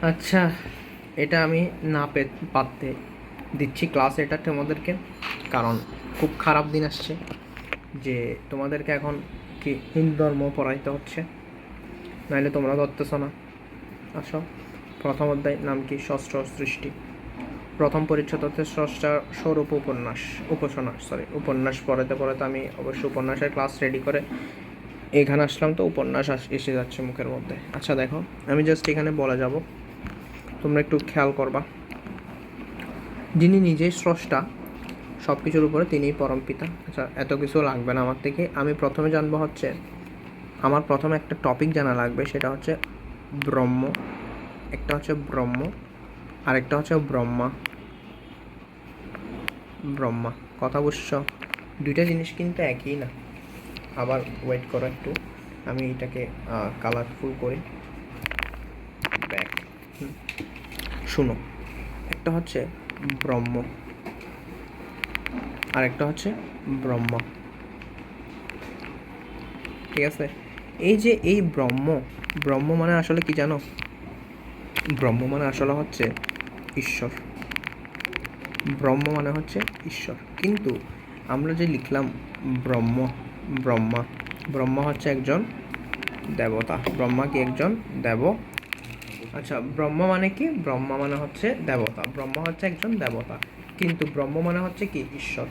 আচ্ছা, এটা আমি না পারতে দিচ্ছি ক্লাস এটা তোমাদেরকে, কারণ খুব খারাপ দিন আসছে যে তোমাদেরকে এখন কি হিন্দু ধর্ম পড়াইতে হচ্ছে, নাইলে তোমরা ধরতেছ না। আসো, প্রথম অধ্যায় নাম কি? ষষ্ঠ সৃষ্টি। প্রথম পরিচ্ছদ হচ্ছে স্রষ্টার স্বরূপ উপন্যাস পড়াতে পড়াতে আমি অবশ্য উপন্যাসের ক্লাস রেডি করে এখানে আসলাম, তো উপন্যাস এসে যাচ্ছে মুখের মধ্যে। আচ্ছা দেখো, আমি জাস্ট এখানে বলে যাব, তোমরা একটু খেয়াল করবা। যিনি নিজেই স্রষ্টা, সব কিছুর উপরে তিনিই পরম পিতা। আচ্ছা, এত কিছু লাগবে না আমার থেকে। আমি প্রথমে জানবো হচ্ছে, আমার প্রথমে একটা টপিক জানা লাগবে, সেটা হচ্ছে ব্রহ্ম। একটা হচ্ছে ব্রহ্ম, আরেকটা হচ্ছে ব্রহ্মা। ব্রহ্মা, কথা বুঝছো? দুইটা জিনিস কিন্তু একই না। আবার ওয়েট করো একটু, আমি এটাকে কালারফুল করি। ব্যাক, শুনো। একটা হচ্ছে ব্রহ্ম, আরেকটা হচ্ছে ব্রহ্মা, ঠিক আছে? এই যে এই ব্রহ্ম, ব্রহ্ম মানে আসলে কি জানো? ব্রহ্ম মানে আসলে হচ্ছে ঈশ্বর। ব্রহ্ম মানে হচ্ছে ঈশ্বর, কিন্তু আমরা যে লিখলাম ব্রহ্ম, ব্রহ্মা, ব্রহ্মা হচ্ছে একজন দেবতা। ব্রহ্মা কি একজন দেব? আচ্ছা, ব্রহ্ম মানে কি? ব্রহ্মা মানে হচ্ছে দেবতা, ব্রহ্মা হচ্ছে একজন দেবতা, কিন্তু ব্রহ্ম মানে হচ্ছে কি? ঈশ্বর।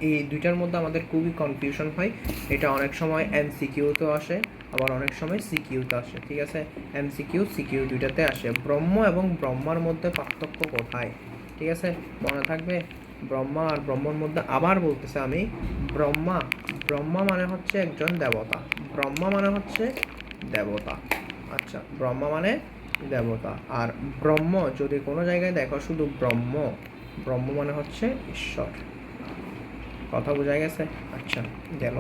এই দুইটার মধ্যে আমাদের খুবই কনফিউশন হয়। এটা অনেক সময় এমসিকিউতেও আসে, আবার অনেক সময় সিকিউতে আসে, ঠিক আছে? এমসিকিউ সিকিউ দুইটাতে আসে। ব্রহ্ম এবং ব্রহ্মার মধ্যে পার্থক্য কোথায়, ঠিক আছে? মনে থাকবে, ব্রহ্মা আর ব্রহ্মর মধ্যে আবার বলতেছে আমি, ব্রহ্মা, ব্রহ্মা মানে হচ্ছে একজন দেবতা, ব্রহ্মা মানে হচ্ছে দেবতা। আচ্ছা, ব্রহ্মা মানে দেবতা, আর ব্রহ্ম যদি কোনো জায়গায় দেখো শুধু ব্রহ্ম, ব্রহ্ম মানে হচ্ছে ঈশ্বর। কথা বোঝা গেছে? আচ্ছা, গেল।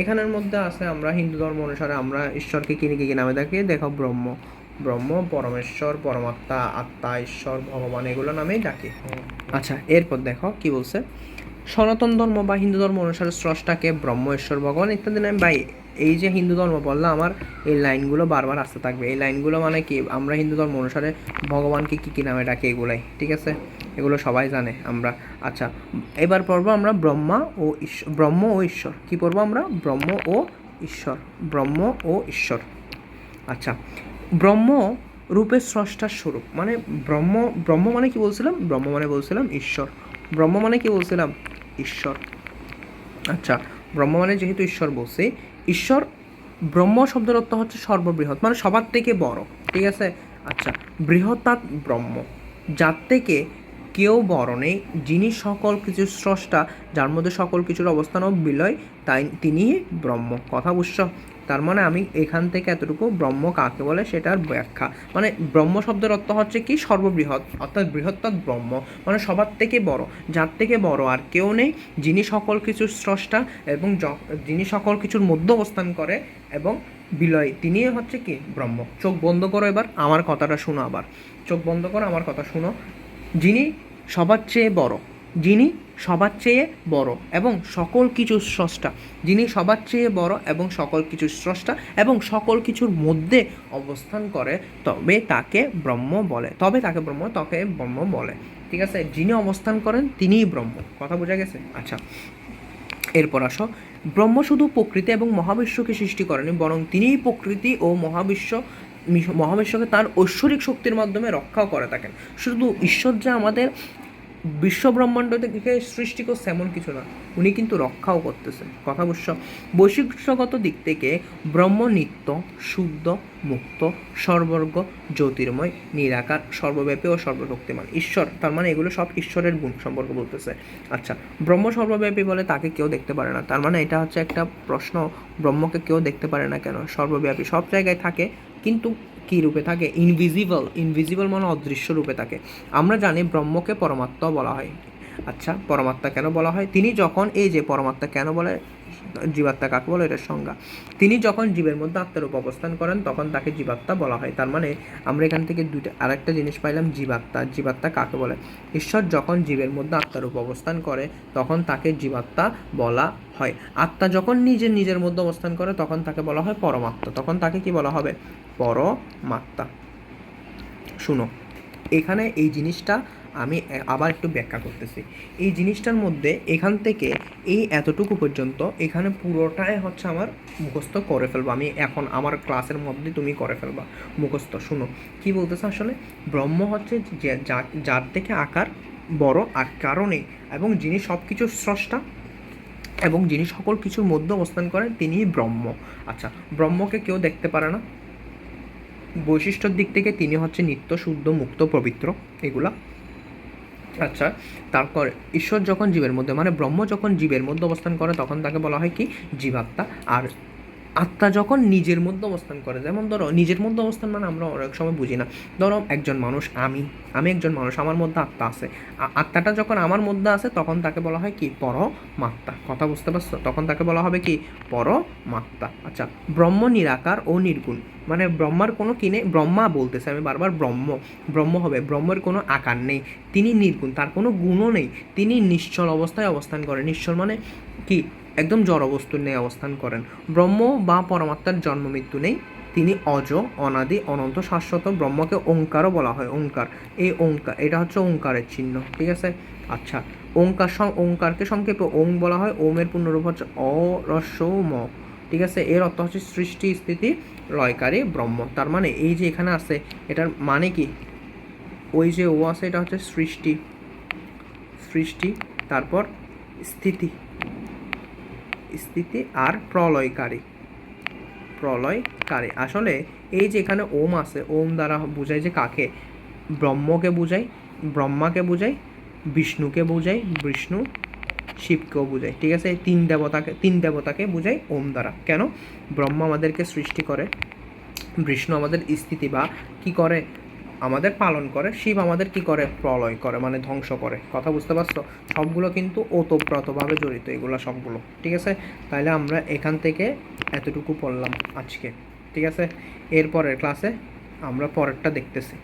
এখানের মধ্যে আছে, আমরা হিন্দু ধর্ম অনুসারে আমরা ঈশ্বরকে কি নামে ডাকি? দেখো, ব্রহ্ম, ব্রহ্ম, পরমেশ্বর, পরমাত্মা, আত্মা, ঈশ্বর, ভগবান, এগুলো নামেই ডাকি। আচ্ছা, এরপর দেখো কি বলছে। সনাতন ধর্ম বা হিন্দু ধর্ম অনুসারে স্রষ্টাকে ব্রহ্ম, ঈশ্বর, ভগবান ইত্যাদি নামে। ভাই, এই যে হিন্দু ধর্ম বললাম, আমার এই লাইনগুলো বারবার আসতে থাকবে। এই লাইনগুলো মানে কি? আমরা হিন্দু ধর্ম অনুসারে ভগবানকে কী নামে ডাকি, এগুলাই, ঠিক আছে? এগুলো সবাই জানে আমরা। আচ্ছা, এবার পড়বো আমরা ব্রহ্মা ও ঈশ্বর, ব্রহ্ম ও ঈশ্বর। কী পড়বো আমরা? ব্রহ্ম ও ঈশ্বর, ব্রহ্ম ও ঈশ্বর। আচ্ছা, ব্রহ্ম রূপের স্রষ্টার স্বরূপ, মানে ব্রহ্ম, ব্রহ্ম মানে কি বলছিলাম? ব্রহ্ম মানে বলছিলাম ঈশ্বর। ব্রহ্ম মানে কি বলছিলাম? ঈশ্বর। আচ্ছা, ব্রহ্ম মানে যেহেতু ঈশ্বর বলছি, ঈশ্বর, ব্রহ্ম শব্দের অর্থ হচ্ছে সর্ববৃহৎ, মানে সবার থেকে বড়, ঠিক আছে? আচ্ছা, বৃহৎ ব্রহ্ম, যার থেকে কেউ বড় নেই, যিনি সকল কিছুর স্রষ্টা, যার মধ্যে সকল কিছুর অবস্থান ও বিলয়, তাই তিনিই ব্রহ্ম। কথা বুঝছ? তার মানে আমি এখান থেকে এতটুকু, ব্রহ্ম কাকে বলে সেটার ব্যাখ্যা, মানে ব্রহ্ম শব্দের অর্থ হচ্ছে কি? সর্ববৃহৎ, অর্থাৎ বৃহত্তর ব্রহ্ম, মানে সবার থেকে বড়, যার থেকে বড় আর কেউ নেই, যিনি সকল কিছুর স্রষ্টা এবং যিনি সকল কিছুর মধ্যে অবস্থান করে এবং বিলয়, তিনি হচ্ছে কি? ব্রহ্ম। চোখ বন্ধ করো, এবার আমার কথাটা শুনো, আবার চোখ বন্ধ করো, আমার কথা শুনো। যিনি সবার চেয়ে বড়, যিনি সবার চেয়ে বড় এবং সকল কিছুর স্রষ্টা, যিনি সবার চেয়ে বড় এবং সকল কিছুর স্রষ্টা এবং সকল কিছুর মধ্যে অবস্থান করে, তবে তাকে ব্রহ্ম বলে, তাকে ব্রহ্ম বলে, ঠিক আছে? যিনি অবস্থান করেন তিনিই ব্রহ্ম। কথা বোঝা গেছে? আচ্ছা, এরপর আসো, ব্রহ্ম শুধু প্রকৃতি এবং মহাবিশ্বকে সৃষ্টি করেনি, বরং তিনিই প্রকৃতি ও মহাবিশ্বকে তার ঐশ্বরিক শক্তির মাধ্যমে রক্ষাও করে থাকেন। শুধু ঈশ্বর যে আমাদের বিশ্ব ব্রহ্মাণ্ড থেকে সৃষ্টি করছে এমন কিছু না, উনি কিন্তু রক্ষাও করতেছে। কথা বুঝছ? বৈশিষ্ট্যগত দিক থেকে ব্রহ্ম নিত্য, শুদ্ধ, মুক্ত, সর্বজ্ঞ, জ্যোতির্ময়, নিরাকার, সর্বব্যাপী ও সর্বশক্তিমান। ঈশ্বর, তার মানে এগুলো সব ঈশ্বরের গুণ সম্পর্কে বলতেছে। আচ্ছা, ব্রহ্ম সর্বব্যাপী বলে তাকে কেউ দেখতে পারে না, তার মানে এটা হচ্ছে একটা প্রশ্ন, ব্রহ্মকে কেউ দেখতে পারে না কেন? সর্বব্যাপী, সব জায়গায় থাকে, কিন্তু কী রূপে থাকে? ইনভিজিবল। ইনভিজিবল মানে অদৃশ্য রূপে থাকে। আমরা জানি ব্রহ্মকে পরমাত্মা বলা হয়। আচ্ছা, পরমাত্মা কেন বলা হয়? তিনি যখন, এই যে পরমাত্মা কেন বলে, জীবাত্মা কাকে বলে, এটার সংজ্ঞা, তিনি যখন জীবের মধ্যে আত্মার অবস্থান করেন তখন তাকে জীবাত্মা বলা হয়। তার মানে আমরা এখান থেকে আরেকটা জিনিস পাইলাম, জীবাত্মা। জীবাত্মা কাকে বলে? ঈশ্বর যখন জীবের মধ্যে আত্মার অবস্থান করে তখন তাকে জীবাত্মা বলা হয়। আত্মা যখন নিজের মধ্যে অবস্থান করে তখন তাকে বলা হয় পরমাত্মা, তখন তাকে কি বলা হবে? পরমাত্মা। শুনো, এখানে এই জিনিসটা আমি আবার একটু ব্যাখ্যা করতেছি। এই জিনিসটার মধ্যে এখান থেকে এই এতটুকু পর্যন্ত এখানে পুরোটাই হচ্ছে আমার মুখস্থ করে ফেলবো আমি এখন, আমার ক্লাসের মধ্যে তুমি করে ফেলবা মুখস্থ। শুনো কি বলতেছে আসলে, ব্রহ্ম হচ্ছে যে যার থেকে আকার বড় আর কারণে, এবং যিনি সব কিছুর স্রষ্টা এবং যিনি সকল কিছুর মধ্যে অবস্থান করেন তিনিই ব্রহ্ম। আচ্ছা, ব্রহ্মকে কেউ দেখতে পারে না, বৈশিষ্ট্যর দিক থেকে তিনি হচ্ছে নিত্য, শুদ্ধ, মুক্ত, পবিত্র, এগুলা। আচ্ছা, তারপর ঈশ্বর যখন জীবের মধ্যে, মানে ব্রহ্ম যখন জীবের মধ্যে অবস্থান করে তখন তাকে বলা হয় কি জীবাত্মা। আর আত্মা যখন নিজের মধ্যে অবস্থান করে, যেমন ধরো নিজের মধ্যে অবস্থান মানে আমরা অনেক সময় বুঝি না, ধরো একজন মানুষ, আমি একজন মানুষ, আমার মধ্যে আত্মা আছে, আত্মাটা যখন আমার মধ্যে আছে তখন তাকে বলা হয় কি পরমাত্মা। কথা বুঝতে পারছো? তখন তাকে বলা হবে কি পরমাত্মা। আচ্ছা, ব্রহ্ম নিরাকার ও নির্গুণ, মানে ব্রহ্মার কোনো কি নেই, ব্রহ্মা বলতেছে আমি বারবার, ব্রহ্ম হবে, ব্রহ্মের কোনো আকার নেই, তিনি নির্গুণ, তার কোনো গুণও নেই, তিনি নিশ্চল অবস্থায় অবস্থান করেন। নিশ্চল মানে কি, একদম জড়বস্তুর নেই অবস্থান করেন। ব্রহ্ম বা পরমাত্মার জন্ম মৃত্যু নেই, তিনি অজ, অনাদি, অনন্ত, শাশ্বত। ব্রহ্মকে ওঙ্কারও বলা হয়, ওঙ্কার, এই ওঙ্কার এটা হচ্ছে ওঙ্কারের চিহ্ন, ঠিক আছে। আচ্ছা, ওঙ্কারকে সংক্ষেপে ওং বলা হয়, ওমের পূর্ণরূপ হচ্ছে অ রস্য ম, ঠিক আছে। এর অর্থ হচ্ছে সৃষ্টি, স্থিতি, লয়কারী ব্রহ্ম। তার মানে এই যে এখানে আছে এটার মানে কি, ওই যে ও আছে এটা হচ্ছে সৃষ্টি, তারপর স্থিতি, আর প্রলয়কারী। আসলে এই যে এখানে ওম আছে, ওম দ্বারা বোঝায় যে কাকে, ব্রহ্মকে বোঝায়, ব্রহ্মাকে বোঝায়, বিষ্ণুকে বোঝায়, বিষ্ণু, শিবকেও বোঝায়, ঠিক আছে। এই তিন দেবতাকে বোঝায় ওম দ্বারা। কেন? ব্রহ্মা আমাদেরকে সৃষ্টি করে, বিষ্ণু আমাদের স্থিতি বা কি করে, আমাদের পালন করে, শিব আমাদের কি করে, প্রলয় করে, মানে ধ্বংস করে। কথা বুঝতে পারছো? সবগুলো কিন্তু ওতপ্রোতভাবে জড়িত এগুলো সবগুলো, ঠিক আছে। তাহলে আমরা এখান থেকে এতটুকু পড়লাম আজকে, ঠিক আছে। এরপরের ক্লাসে আমরা পরেরটা দেখতেছি।